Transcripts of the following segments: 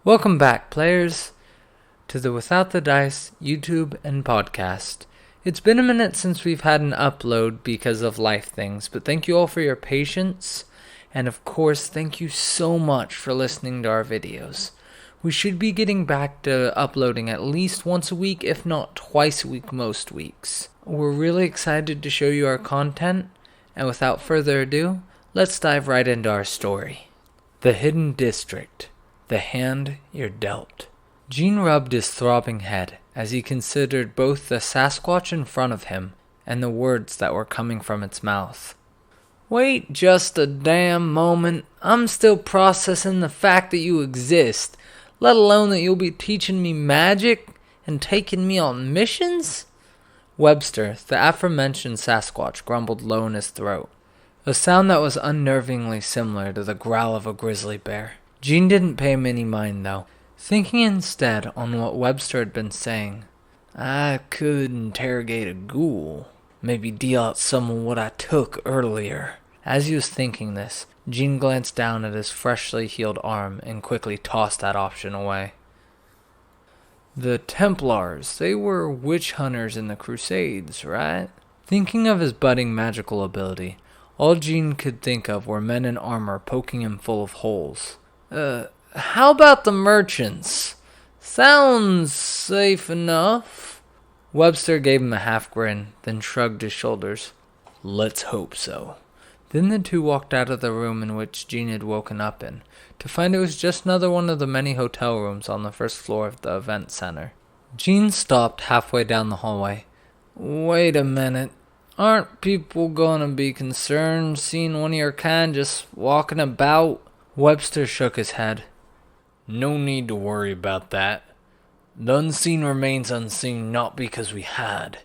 Welcome back, players, to the Without the Dice YouTube and podcast. It's been a minute since we've had an upload because of life things, but thank you all for your patience, and of course, thank you so much for listening to our videos. We should be getting back to uploading at least once a week, if not twice a week most weeks. We're really excited to show you our content, and without further ado, let's dive right into our story. The Hidden District. The Hand You're Dealt. Gene rubbed his throbbing head as he considered both the Sasquatch in front of him and the words that were coming from its mouth. Wait just a damn moment. I'm still processing the fact that you exist, let alone that you'll be teaching me magic and taking me on missions? Webster, the aforementioned Sasquatch, grumbled low in his throat, a sound that was unnervingly similar to the growl of a grizzly bear. Gene didn't pay him any mind, though, thinking instead on what Webster had been saying. I could interrogate a ghoul, maybe deal out some of what I took earlier. As he was thinking this, Gene glanced down at his freshly healed arm and quickly tossed that option away. The Templars, they were witch hunters in the Crusades, right? Thinking of his budding magical ability, all Gene could think of were men in armor poking him full of holes. How about the merchants? Sounds safe enough. Webster gave him a half grin, then shrugged his shoulders. Let's hope so. Then the two walked out of the room in which Gene had woken up in, to find it was just another one of the many hotel rooms on the first floor of the event center. Gene stopped halfway down the hallway. Wait a minute. Aren't people gonna be concerned seeing one of your kind just walking about? Webster shook his head. No need to worry about that. The unseen remains unseen not because we hide,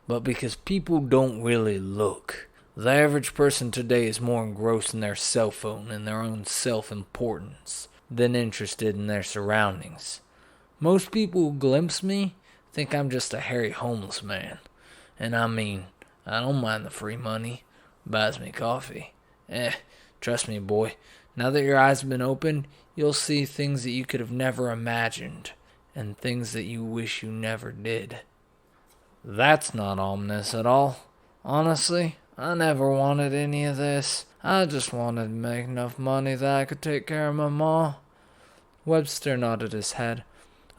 but because people don't really look. The average person today is more engrossed in their cell phone and their own self-importance than interested in their surroundings. Most people who glimpse me think I'm just a hairy homeless man. And I mean, I don't mind the free money. Buys me coffee. Trust me, boy. Now that your eyes have been opened, you'll see things that you could have never imagined, and things that you wish you never did. That's not ominous at all. Honestly, I never wanted any of this. I just wanted to make enough money that I could take care of my ma. Webster nodded his head.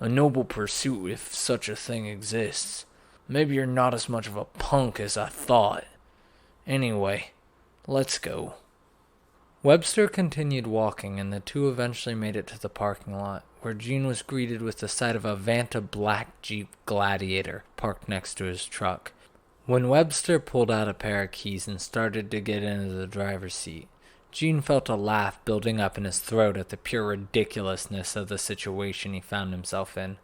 A noble pursuit if such a thing exists. Maybe you're not as much of a punk as I thought. Anyway, let's go. Webster continued walking, and the two eventually made it to the parking lot, where Gene was greeted with the sight of a Vanta black Jeep Gladiator parked next to his truck. When Webster pulled out a pair of keys and started to get into the driver's seat, Gene felt a laugh building up in his throat at the pure ridiculousness of the situation he found himself in.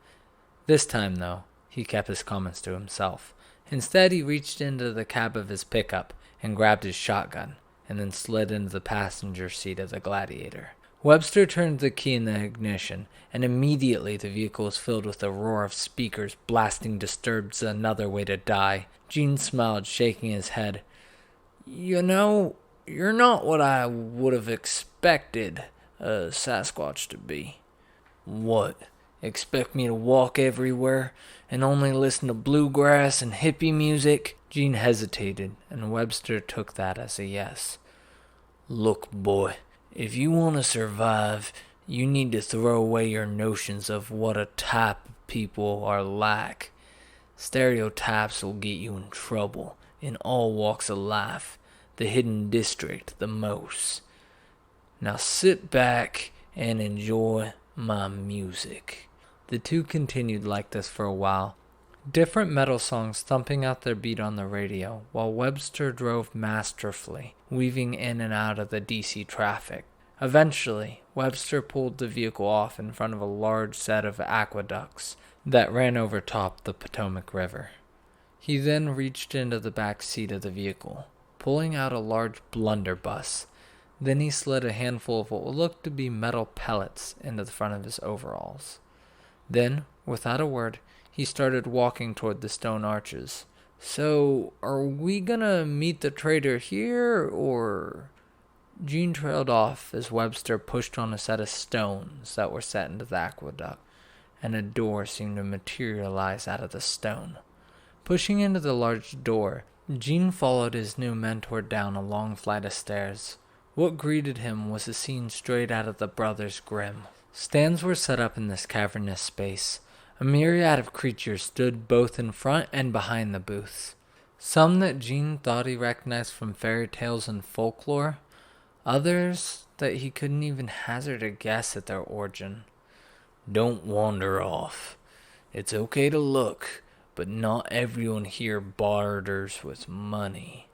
This time, though, he kept his comments to himself. Instead, he reached into the cab of his pickup and grabbed his shotgun, and then slid into the passenger seat of the Gladiator. Webster turned the key in the ignition, and immediately the vehicle was filled with a roar of speakers blasting Disturbed's Another Way to Die. Gene smiled, shaking his head. You know, you're not what I would have expected a Sasquatch to be. What? Expect me to walk everywhere and only listen to bluegrass and hippie music? Gene hesitated, and Webster took that as a yes. Look, boy, if you want to survive, you need to throw away your notions of what a type of people are like. Stereotypes will get you in trouble in all walks of life, the Hidden District the most. Now sit back and enjoy my music. The two continued like this for a while, different metal songs thumping out their beat on the radio, while Webster drove masterfully, weaving in and out of the DC traffic. Eventually, Webster pulled the vehicle off in front of a large set of aqueducts that ran over top the Potomac River. He then reached into the back seat of the vehicle, pulling out a large blunderbuss. Then he slid a handful of what looked to be metal pellets into the front of his overalls. Then, without a word, he started walking toward the stone arches. So, are we gonna meet the traitor here, or... Gene trailed off as Webster pushed on a set of stones that were set into the aqueduct, and a door seemed to materialize out of the stone. Pushing into the large door, Gene followed his new mentor down a long flight of stairs. What greeted him was a scene straight out of the Brothers Grimm. Stands were set up in this cavernous space. A myriad of creatures stood both in front and behind the booths. Some that Gene thought he recognized from fairy tales and folklore, others that he couldn't even hazard a guess at their origin. Don't wander off. It's okay to look, but not everyone here barters with money.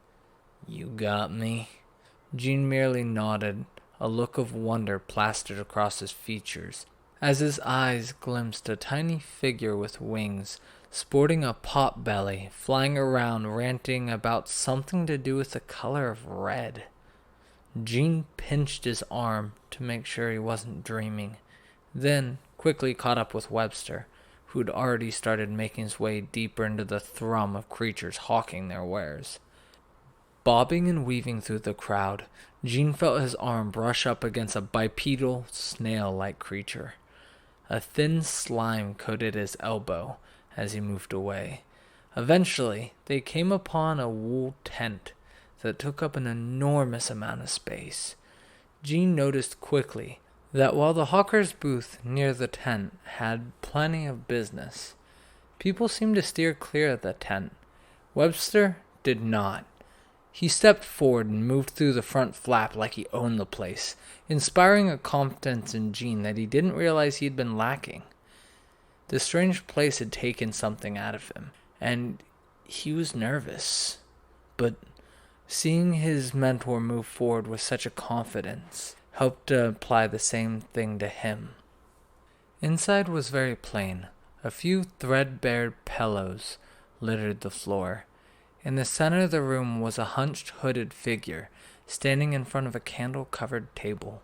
You got me? Gene merely nodded, a look of wonder plastered across his features, as his eyes glimpsed a tiny figure with wings, sporting a pot belly, flying around ranting about something to do with the color of red. Gene pinched his arm to make sure he wasn't dreaming, then quickly caught up with Webster, who'd already started making his way deeper into the thrum of creatures hawking their wares. Bobbing and weaving through the crowd, Gene felt his arm brush up against a bipedal, snail-like creature. A thin slime coated his elbow as he moved away. Eventually, they came upon a wool tent that took up an enormous amount of space. Gene noticed quickly that while the hawker's booth near the tent had plenty of business, people seemed to steer clear of the tent. Webster did not. He stepped forward and moved through the front flap like he owned the place, inspiring a confidence in Gene that he didn't realize he had been lacking. The strange place had taken something out of him, and he was nervous. But seeing his mentor move forward with such a confidence helped to apply the same thing to him. Inside was very plain. A few threadbare pillows littered the floor. In the center of the room was a hunched, hooded figure, standing in front of a candle-covered table.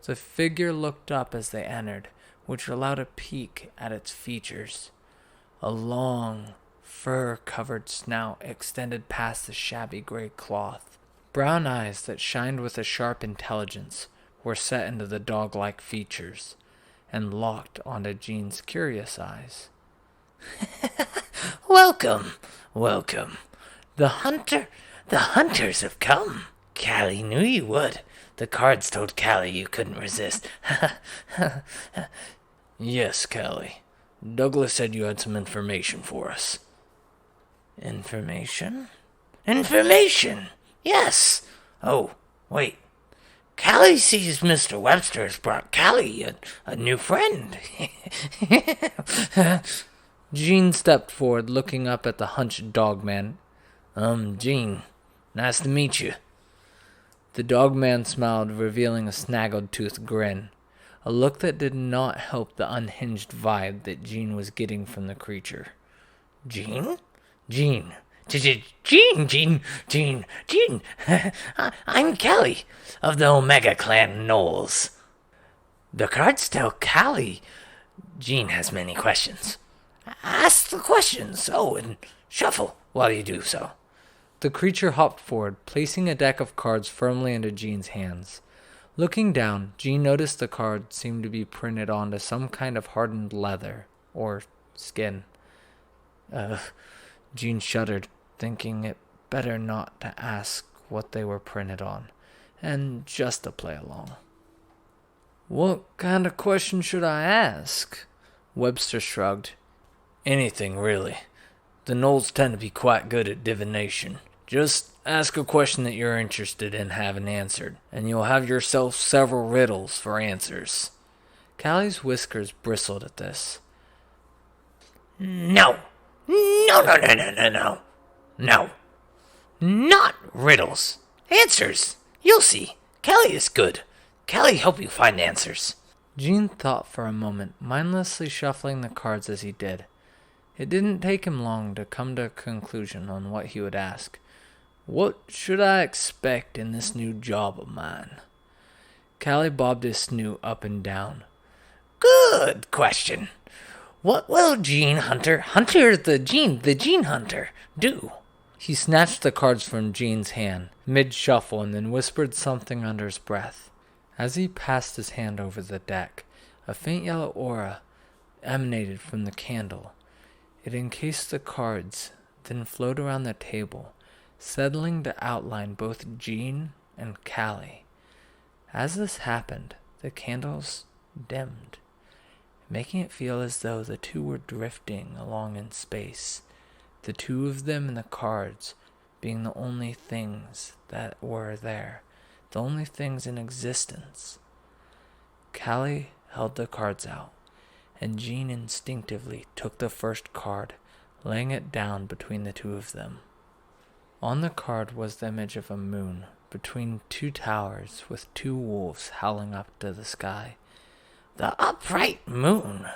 The figure looked up as they entered, which allowed a peek at its features. A long, fur-covered snout extended past the shabby gray cloth. Brown eyes that shined with a sharp intelligence were set into the dog-like features, and locked onto Gene's curious eyes. Welcome. The hunters have come. Callie knew you would. The cards told Callie you couldn't resist. Yes, Callie. Douglas said you had some information for us. Information? Yes. Oh, wait. Callie sees Mr. Webster has brought Callie a new friend. Gene stepped forward, looking up at the hunched dogman. Gene. Nice to meet you. The dogman smiled, revealing a snaggle-toothed grin, a look that did not help the unhinged vibe that Gene was getting from the creature. Gene. I'm Callie of the Omega Clan Knolls. The cards tell Callie Gene has many questions. Ask the questions, and shuffle while you do so. The creature hopped forward, placing a deck of cards firmly into Gene's hands. Looking down, Gene noticed the cards seemed to be printed onto some kind of hardened leather, or skin. Gene shuddered, thinking it better not to ask what they were printed on, and just to play along. What kind of question should I ask? Webster shrugged. Anything, really. The Knolls tend to be quite good at divination. Just ask a question that you're interested in having answered, and you'll have yourself several riddles for answers. Callie's whiskers bristled at this. No. Not riddles. Answers. You'll see. Callie is good. Callie help you find answers. Gene thought for a moment, mindlessly shuffling the cards as he did. It didn't take him long to come to a conclusion on what he would ask. What should I expect in this new job of mine? Callie bobbed his snoot up and down. Good question. What will Gene Hunter, the Gene Hunter, do? He snatched the cards from Jean's hand, mid-shuffle, and then whispered something under his breath. As he passed his hand over the deck, a faint yellow aura emanated from the candle. It encased the cards, then flowed around the table, settling to outline both Jean and Callie. As this happened, the candles dimmed, making it feel as though the two were drifting along in space, the two of them and the cards being the only things that were there, the only things in existence. Callie held the cards out, and Jean instinctively took the first card, laying it down between the two of them. On the card was the image of a moon between two towers with two wolves howling up to the sky. The upright moon.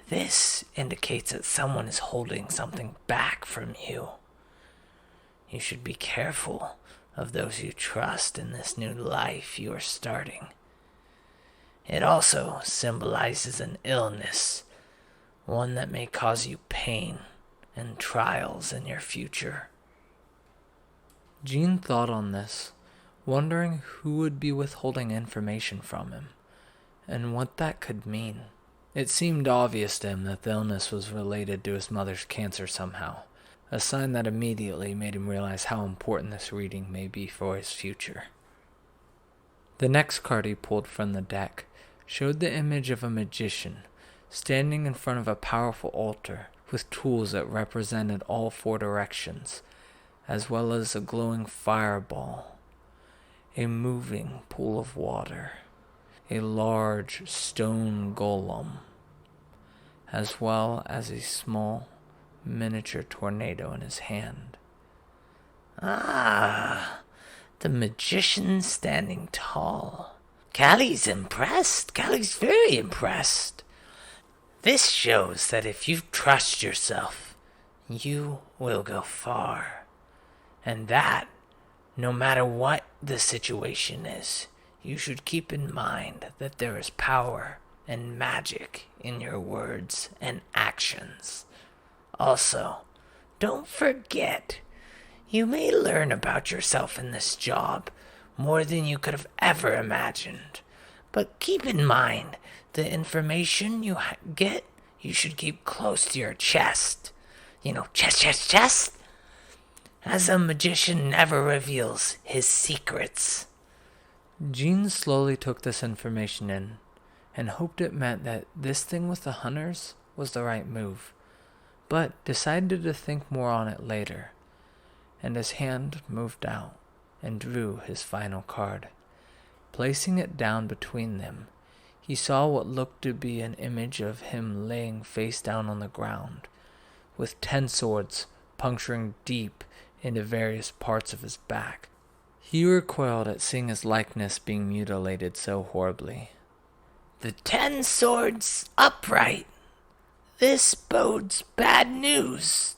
This indicates that someone is holding something back from you. You should be careful of those you trust in this new life you are starting. It also symbolizes an illness, one that may cause you pain and trials in your future. Jean thought on this, wondering who would be withholding information from him, and what that could mean. It seemed obvious to him that the illness was related to his mother's cancer somehow, a sign that immediately made him realize how important this reading may be for his future. The next card he pulled from the deck showed the image of a magician standing in front of a powerful altar with tools that represented all four directions, as well as a glowing fireball, a moving pool of water, a large stone golem, as well as a small miniature tornado in his hand. Ah, the magician standing tall. Callie's impressed. Callie's very impressed. This shows that if you trust yourself, you will go far. And that, no matter what the situation is, you should keep in mind that there is power and magic in your words and actions. Also, don't forget, you may learn about yourself in this job more than you could have ever imagined. But keep in mind, the information you get, you should keep close to your chest. You know, chest. As a magician never reveals his secrets. Jean slowly took this information in, and hoped it meant that this thing with the hunters was the right move, but decided to think more on it later, and his hand moved out and drew his final card. Placing it down between them, he saw what looked to be an image of him laying face down on the ground, with 10 swords puncturing deep into various parts of his back. He recoiled at seeing his likeness being mutilated so horribly. The 10 swords upright. This bodes bad news.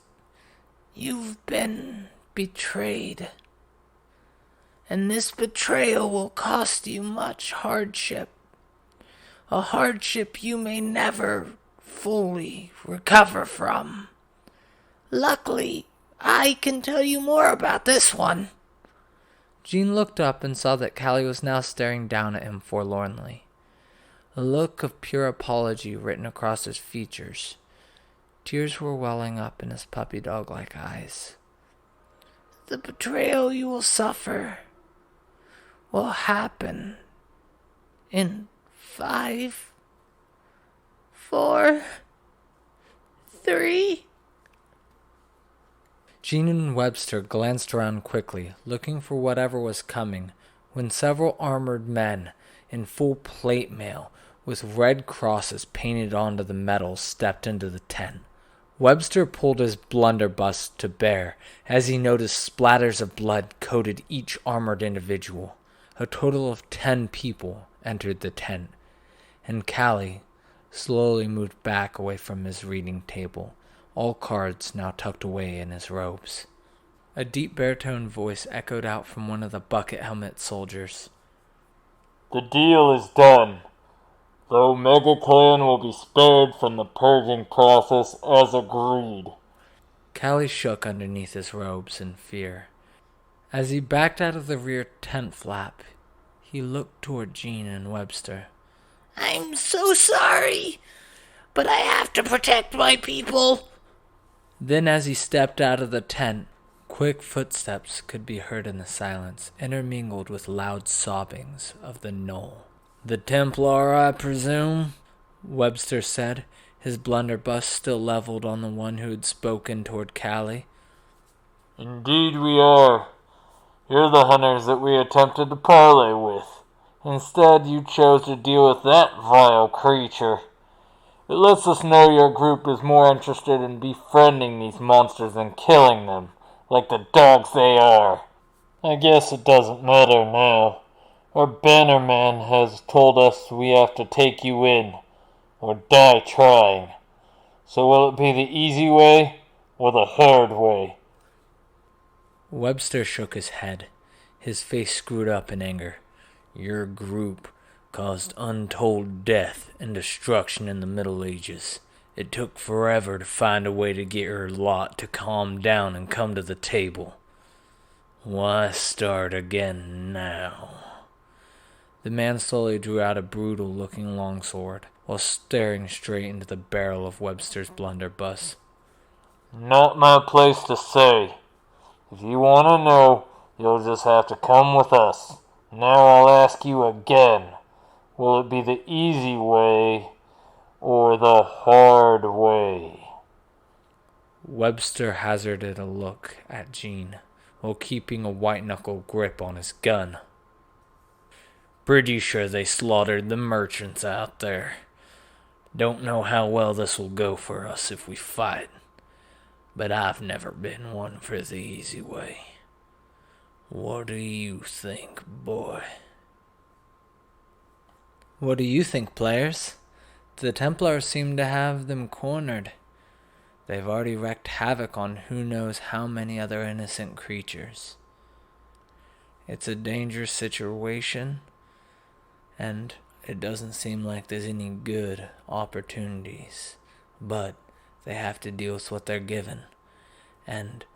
You've been betrayed. And this betrayal will cost you much hardship. A hardship you may never fully recover from. Luckily, I can tell you more about this one. Jean looked up and saw that Callie was now staring down at him forlornly, a look of pure apology written across his features. Tears were welling up in his puppy dog-like eyes. The betrayal you will suffer will happen in 5, 4, 3... Jean and Webster glanced around quickly, looking for whatever was coming, when several armored men in full plate mail with red crosses painted onto the metal stepped into the tent. Webster pulled his blunderbuss to bear as he noticed splatters of blood coated each armored individual. A total of 10 people entered the tent, and Callie slowly moved back away from his reading table, all cards now tucked away in his robes. A deep baritone voice echoed out from one of the bucket helmet soldiers. The deal is done. The Omega Clan will be spared from the purging process as agreed. Callie shook underneath his robes in fear. As he backed out of the rear tent flap, he looked toward Jean and Webster. I'm so sorry, but I have to protect my people. Then as he stepped out of the tent, quick footsteps could be heard in the silence, intermingled with loud sobbings of the knoll. "The Templar, I presume?" Webster said, his blunderbuss still leveled on the one who had spoken toward Callie. Indeed we are. You're the hunters that we attempted to parley with. Instead, you chose to deal with that vile creature. It lets us know your group is more interested in befriending these monsters than killing them, like the dogs they are. I guess it doesn't matter now. Our bannerman has told us we have to take you in, or die trying. So will it be the easy way, or the hard way? Webster shook his head, his face screwed up in anger. "Your group caused untold death and destruction in the Middle Ages. It took forever to find a way to get your lot to calm down and come to the table. Why start again now?" The man slowly drew out a brutal-looking longsword, while staring straight into the barrel of Webster's blunderbuss. Not my place to say. If you want to know, you'll just have to come with us. Now I'll ask you again. Will it be the easy way or the hard way? Webster hazarded a look at Jean, while keeping a white-knuckle grip on his gun. "Pretty sure they slaughtered the merchants out there. Don't know how well this will go for us if we fight, but I've never been one for the easy way. What do you think, boy?" "What do you think, players? The Templars seem to have them cornered. They've already wreaked havoc on who knows how many other innocent creatures. It's a dangerous situation, and it doesn't seem like there's any good opportunities. But they have to deal with what they're given, and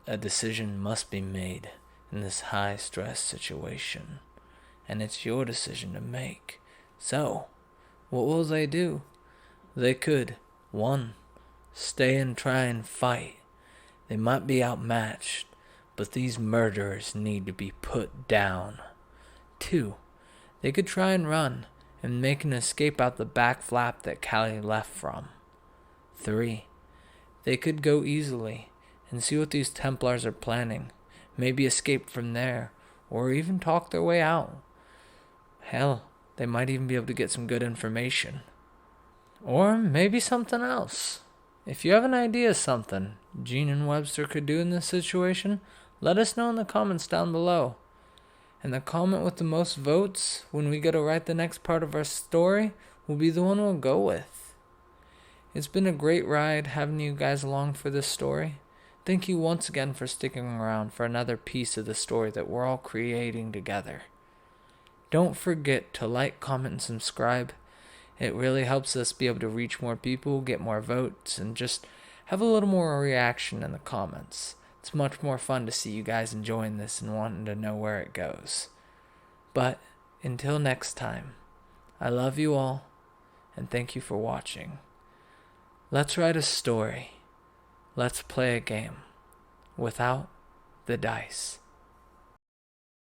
a decision must be made in this high-stress situation. And it's your decision to make. So, what will they do? They could, 1, stay and try and fight. They might be outmatched, but these murderers need to be put down. 2, they could try and run and make an escape out the back flap that Callie left from. 3, they could go easily and see what these Templars are planning, maybe escape from there, or even talk their way out. Hell, they might even be able to get some good information. Or maybe something else. If you have an idea of something Jean and Webster could do in this situation, let us know in the comments down below. And the comment with the most votes when we go to write the next part of our story will be the one we'll go with. It's been a great ride having you guys along for this story. Thank you once again for sticking around for another piece of the story that we're all creating together. Don't forget to like, comment, and subscribe. It really helps us be able to reach more people, get more votes, and just have a little more reaction in the comments. It's much more fun to see you guys enjoying this and wanting to know where it goes. But until next time, I love you all, and thank you for watching. Let's write a story. Let's play a game without the dice.